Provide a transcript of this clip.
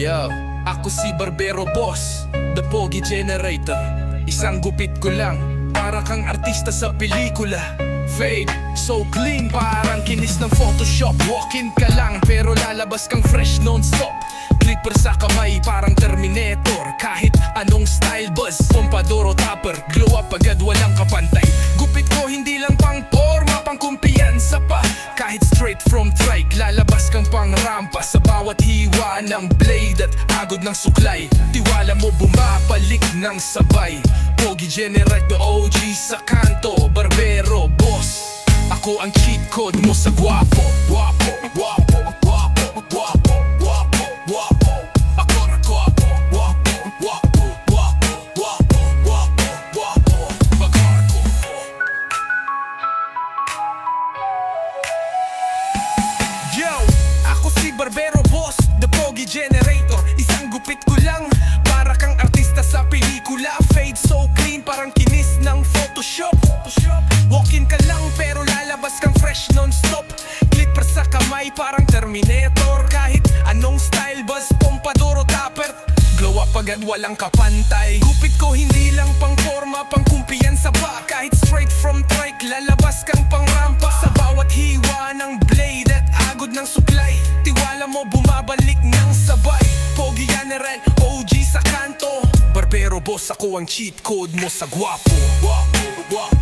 Yo, ako si Barbero Boss, the Pogi Generator. Isang gupit ko lang, para kang artista sa pelikula. Fade, so clean, parang kinis ng Photoshop. Walk-in ka lang, pero lalabas kang fresh non-stop. Clipper sa kamay, parang Terminator. Kahit anong style, buzz, pompador o topper, glow up agad, walang kapantay. Gupit ko hindi lang pang forma, pang kumpiyansa pa. Kahit straight from trike, lalabas kang pang rampa. Sa bawat hiwa ng blade at agod ng suklay, tiwala mo bumabalik ng sabay. Pogi Generate, the OG sa kanto. Barbero Boss, ako ang cheat code mo sa guwapo. Guwapo, guwapo, guwapo, guwapo, guwapo, guwapo. Ako na guwapo, guwapo, guwapo, guwapo, guwapo, guwapo, guwapo. Pag-ako. Yo, ako si Barbero Boss, the Pogi Generator. Isang gupit ko lang, para kang artista sa pelikula. Fade so clean, parang kinis ng Photoshop. Walk-in ka lang, pero lalabas kang fresh non-stop. Clipper sa kamay, parang Terminator. Kahit anong style, buzz, pompador o topper, glow up agad, walang kapantay. Gupit ko hindi lang pang forma, pang kumpiyansa pa. Kahit straight from trike, lalabas kang pang rampa. Sa bawat hiwa ng blade at agod ng suklay, tiwala mo bumabalik ng sabay. Pogi General, OG sa kanto. Barbero Boss, ako ang cheat code mo sa guwapo. Guwapo, guwapo.